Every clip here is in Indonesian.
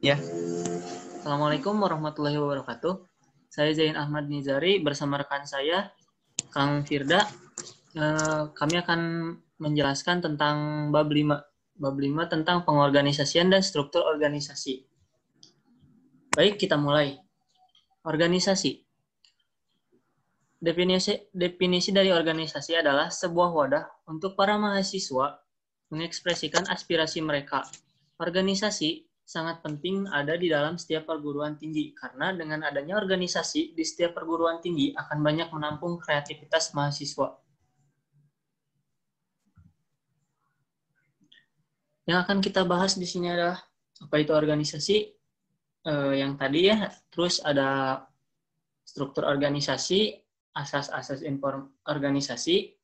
Ya. Assalamualaikum warahmatullahi wabarakatuh. Saya Zain Ahmad Nizari bersama rekan saya, Kang Firda. Kami akan menjelaskan tentang bab 5. Bab 5 tentang pengorganisasian dan struktur organisasi. Baik, kita mulai. Organisasi. Definisi dari organisasi adalah sebuah wadah untuk para mahasiswa mengekspresikan aspirasi mereka. Organisasi sangat penting ada di dalam setiap perguruan tinggi, karena dengan adanya organisasi di setiap perguruan tinggi akan banyak menampung kreativitas mahasiswa. Yang akan kita bahas di sini adalah apa itu organisasi, yang tadi ya, terus ada struktur organisasi, asas-asas organisasi,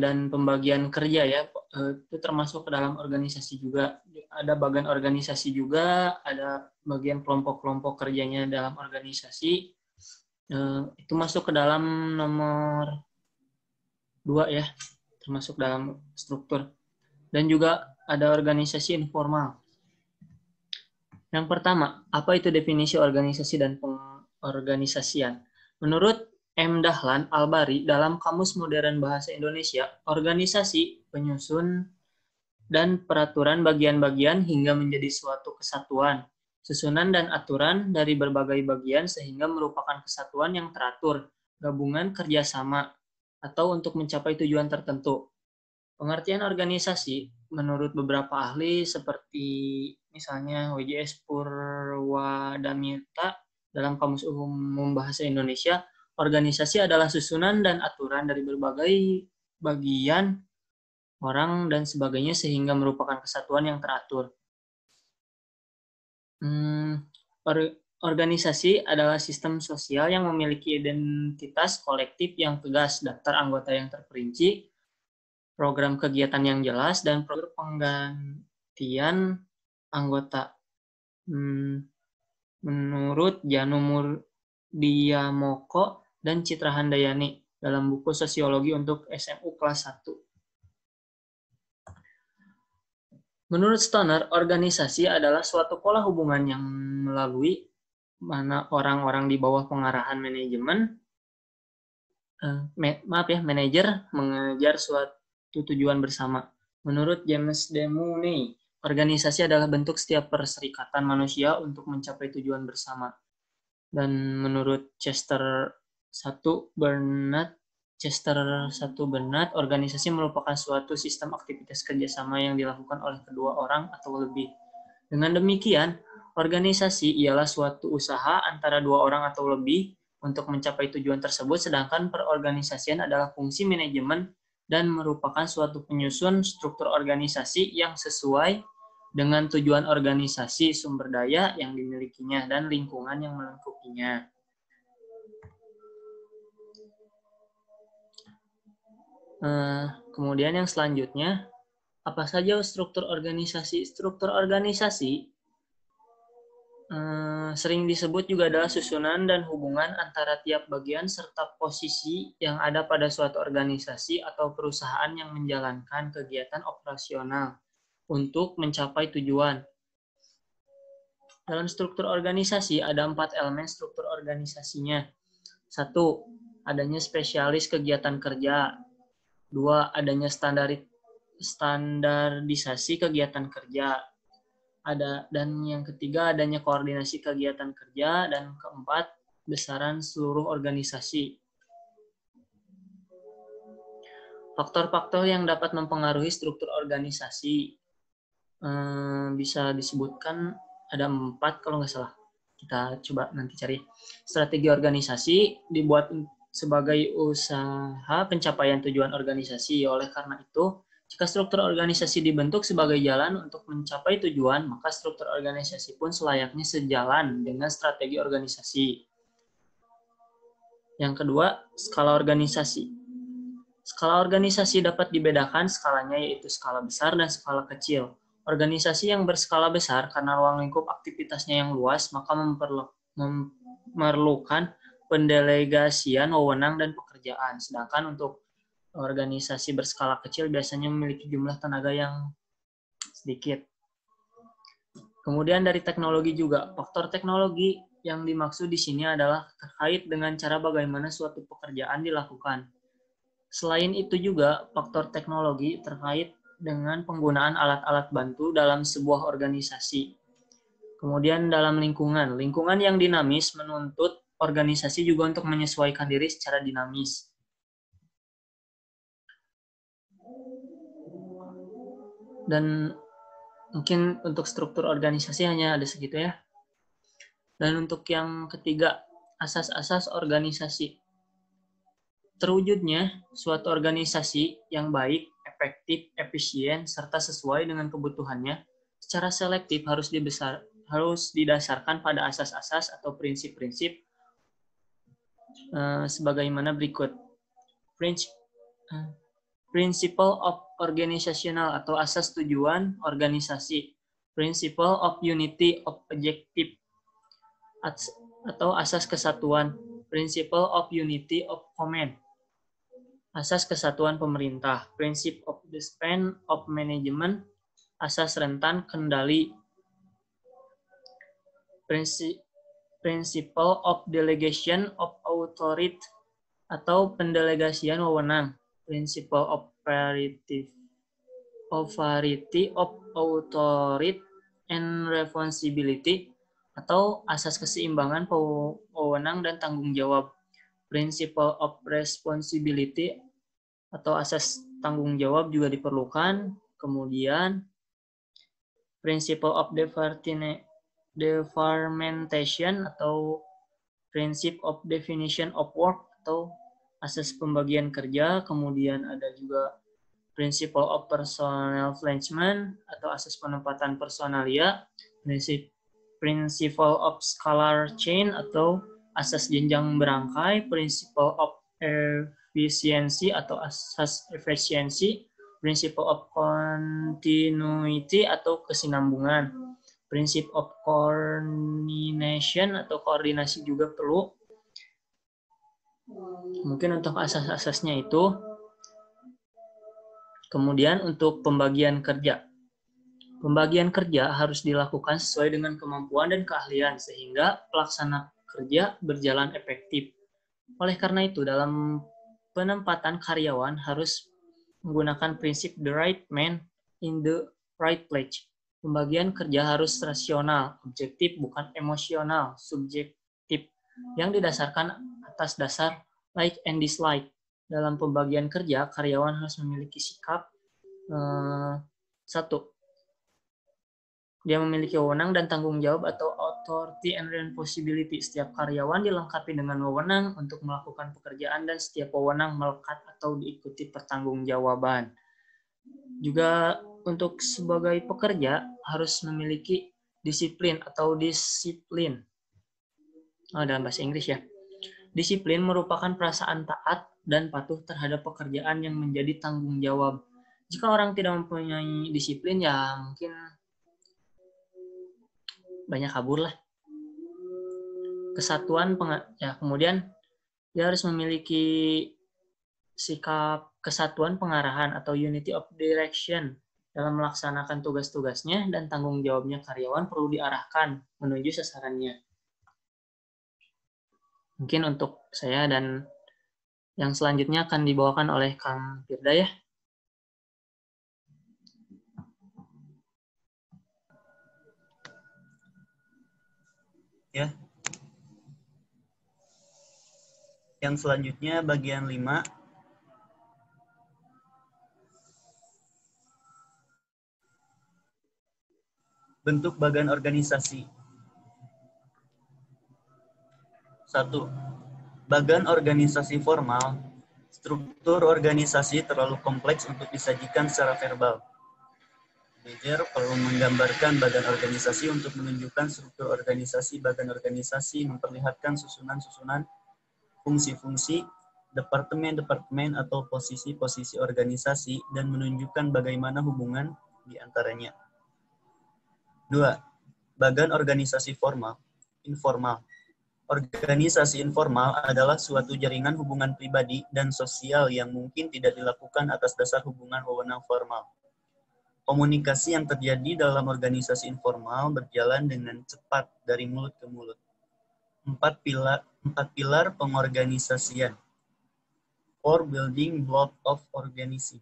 dan pembagian kerja ya, itu termasuk ke dalam organisasi juga. Ada bagian organisasi juga, ada bagian kelompok-kelompok kerjanya dalam organisasi. Itu masuk ke dalam nomor 2 ya, termasuk dalam struktur. Dan juga ada organisasi informal. Yang pertama, apa itu definisi organisasi dan pengorganisasian? Menurut M. Dahlan Al-Bari dalam Kamus Modern Bahasa Indonesia, organisasi, penyusun, dan peraturan bagian-bagian hingga menjadi suatu kesatuan, susunan dan aturan dari berbagai bagian sehingga merupakan kesatuan yang teratur, gabungan kerjasama, atau untuk mencapai tujuan tertentu. Pengertian organisasi menurut beberapa ahli seperti misalnya W.J.S. Purwadamirta dalam Kamus Umum Bahasa Indonesia, organisasi adalah susunan dan aturan dari berbagai bagian, orang, dan sebagainya sehingga merupakan kesatuan yang teratur. Organisasi adalah sistem sosial yang memiliki identitas kolektif yang tegas, daftar anggota yang terperinci, program kegiatan yang jelas, dan program penggantian anggota. Menurut Janu Murdiamoko dan Citra Handayani dalam buku Sosiologi untuk SMU kelas 1. Menurut Stoner, organisasi adalah suatu pola hubungan yang melalui mana orang-orang di bawah pengarahan manajer mengejar suatu tujuan bersama. Menurut James De Mooney, organisasi adalah bentuk setiap perserikatan manusia untuk mencapai tujuan bersama. Dan menurut Chester 1 Bernard, organisasi merupakan suatu sistem aktivitas kerjasama yang dilakukan oleh kedua orang atau lebih. Dengan demikian, organisasi ialah suatu usaha antara dua orang atau lebih untuk mencapai tujuan tersebut, sedangkan perorganisasian adalah fungsi manajemen dan merupakan suatu penyusun struktur organisasi yang sesuai dengan tujuan organisasi, sumber daya yang dimilikinya, dan lingkungan yang melingkupinya. Kemudian yang selanjutnya, apa saja struktur organisasi? Struktur organisasi sering disebut juga adalah susunan dan hubungan antara tiap bagian serta posisi yang ada pada suatu organisasi atau perusahaan yang menjalankan kegiatan operasional untuk mencapai tujuan. Dalam struktur organisasi ada 4 elemen struktur organisasinya. 1. Adanya spesialis kegiatan kerja. 2. Adanya standarisasi kegiatan kerja. Dan yang ketiga adanya koordinasi kegiatan kerja, dan keempat besaran seluruh organisasi. Faktor-faktor yang dapat mempengaruhi struktur organisasi bisa disebutkan ada 4 kalau nggak salah. Kita coba nanti cari. Strategi organisasi dibuat sebagai usaha pencapaian tujuan organisasi. Oleh karena itu, jika struktur organisasi dibentuk sebagai jalan untuk mencapai tujuan, maka struktur organisasi pun selayaknya sejalan dengan strategi organisasi. Yang kedua, skala organisasi. Skala organisasi dapat dibedakan skalanya, yaitu skala besar dan skala kecil. Organisasi yang berskala besar karena ruang lingkup aktivitasnya yang luas, maka memerlukan pendelegasian wewenang dan pekerjaan. Sedangkan untuk organisasi berskala kecil biasanya memiliki jumlah tenaga yang sedikit. Kemudian dari teknologi juga, faktor teknologi yang dimaksud di sini adalah terkait dengan cara bagaimana suatu pekerjaan dilakukan. Selain itu juga, faktor teknologi terkait dengan penggunaan alat-alat bantu dalam sebuah organisasi. Kemudian dalam lingkungan yang dinamis menuntut organisasi juga untuk menyesuaikan diri secara dinamis. Dan mungkin untuk struktur organisasi hanya ada segitu ya. Dan untuk yang ketiga, asas-asas organisasi. Terwujudnya suatu organisasi yang baik, efektif, efisien, serta sesuai dengan kebutuhannya, secara selektif harus didasarkan pada asas-asas atau prinsip-prinsip sebagaimana berikut. Principle of organizational atau asas tujuan organisasi. Principle of unity of objective atau asas kesatuan. Principle of unity of command. Asas kesatuan pemerintah. Principle of the span of management. Asas rentan kendali. Principle of delegation of authority atau pendelegasian wewenang. Principle of variety of authority and responsibility atau asas keseimbangan wewenang dan tanggung jawab. Principle of responsibility atau asas tanggung jawab juga diperlukan. Kemudian principle of defermentation atau principle of definition of work atau asas pembagian kerja. Kemudian ada juga principle of personnel placement atau asas penempatan personalia. Principle of scalar chain atau asas jenjang berangkai. Principle of efficiency atau asas efisiensi. Principle of continuity atau kesinambungan. Principle of coordination atau koordinasi juga perlu. Mungkin untuk asas-asasnya itu. Kemudian untuk pembagian kerja. Pembagian kerja harus dilakukan sesuai dengan kemampuan dan keahlian sehingga pelaksana kerja berjalan efektif. Oleh karena itu, dalam penempatan karyawan harus menggunakan prinsip the right man in the right place. Pembagian kerja harus rasional, objektif, bukan emosional, subjektif, yang didasarkan atas dasar like and dislike. Dalam pembagian kerja, karyawan harus memiliki sikap satu, dia memiliki wewenang dan tanggung jawab atau authority and responsibility. Setiap karyawan dilengkapi dengan wewenang untuk melakukan pekerjaan dan setiap wewenang melekat atau diikuti pertanggungjawaban. Juga untuk sebagai pekerja harus memiliki disiplin atau disiplin. Dalam bahasa Inggris ya. Disiplin merupakan perasaan taat dan patuh terhadap pekerjaan yang menjadi tanggung jawab. Jika orang tidak mempunyai disiplin, ya mungkin banyak kabur lah. Kesatuan, kemudian dia harus memiliki sikap kesatuan pengarahan atau unity of direction dalam melaksanakan tugas-tugasnya dan tanggung jawabnya karyawan perlu diarahkan menuju sasarannya. Mungkin untuk saya dan yang selanjutnya akan dibawakan oleh Kang Firda ya. Ya. Yang selanjutnya bagian 5. Bentuk bagan organisasi. 1. Bagan organisasi formal. Struktur organisasi terlalu kompleks untuk disajikan secara verbal. Manajer perlu menggambarkan badan organisasi untuk menunjukkan struktur organisasi. Badan organisasi memperlihatkan susunan-susunan, fungsi-fungsi, departemen-departemen atau posisi-posisi organisasi dan menunjukkan bagaimana hubungan di antaranya. 2. Bagan organisasi formal, informal. Organisasi informal adalah suatu jaringan hubungan pribadi dan sosial yang mungkin tidak dilakukan atas dasar hubungan wewenang formal. Komunikasi yang terjadi dalam organisasi informal berjalan dengan cepat dari mulut ke mulut. Empat pilar pengorganisasian. 4 building block of organizing.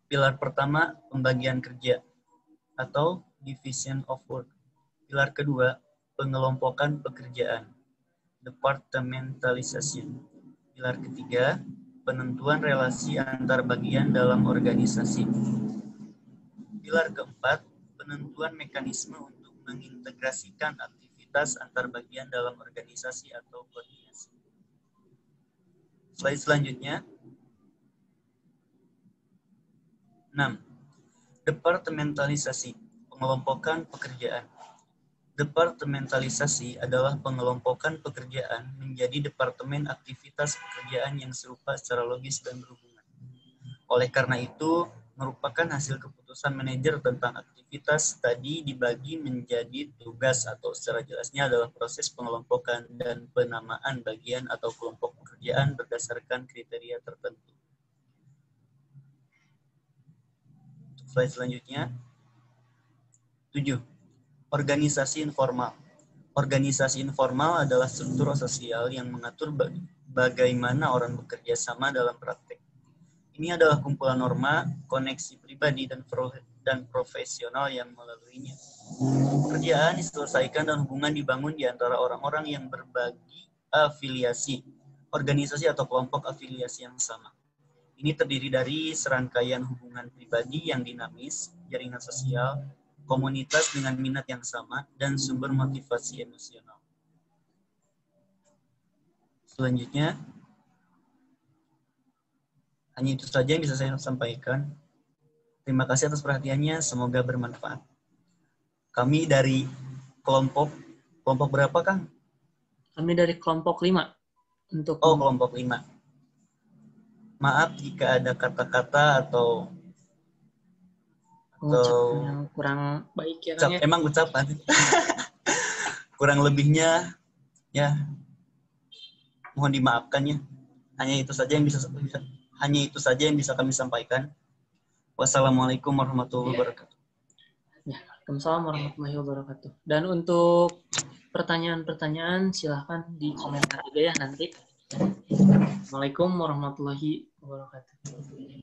Pilar pertama, pembagian kerja atau division of work. Pilar kedua, pengelompokan pekerjaan, departmentalization. Pilar ketiga, penentuan relasi antar bagian dalam organisasi. Pilar keempat, penentuan mekanisme untuk mengintegrasikan aktivitas antar bagian dalam organisasi atau koordinasi. Slide selanjutnya. 6. Departementalisasi, pengelompokan pekerjaan. Departementalisasi adalah pengelompokan pekerjaan menjadi departemen aktivitas pekerjaan yang serupa secara logis dan berhubungan. Oleh karena itu, merupakan hasil keputusan manajer tentang aktivitas tadi dibagi menjadi tugas atau secara jelasnya adalah proses pengelompokan dan penamaan bagian atau kelompok pekerjaan berdasarkan kriteria tertentu. Slide selanjutnya. 7. Organisasi informal. Organisasi informal adalah struktur sosial yang mengatur bagaimana orang bekerja sama dalam praktek. Ini adalah kumpulan norma, koneksi pribadi, dan profesional yang melaluinya. Pekerjaan diselesaikan dan hubungan dibangun di antara orang-orang yang berbagi afiliasi, organisasi atau kelompok afiliasi yang sama. Ini terdiri dari serangkaian hubungan pribadi yang dinamis, jaringan sosial, komunitas dengan minat yang sama, dan sumber motivasi emosional. Selanjutnya, hanya itu saja yang bisa saya sampaikan. Terima kasih atas perhatiannya, semoga bermanfaat. Kami dari kelompok berapa, Kang? Kami dari kelompok 5. Kelompok 5. Maaf jika ada kata-kata atau yang kurang baik ya, Kang, ya. Emang ucapan. Kurang lebihnya ya mohon dimaafkan ya. Hanya itu saja yang bisa kami sampaikan. Wassalamualaikum warahmatullahi wabarakatuh. Ya, Waalaikumsalam warahmatullahi wabarakatuh. Dan untuk pertanyaan-pertanyaan silahkan di komentar aja ya nanti. Assalamualaikum warahmatullahi wabarakatuh.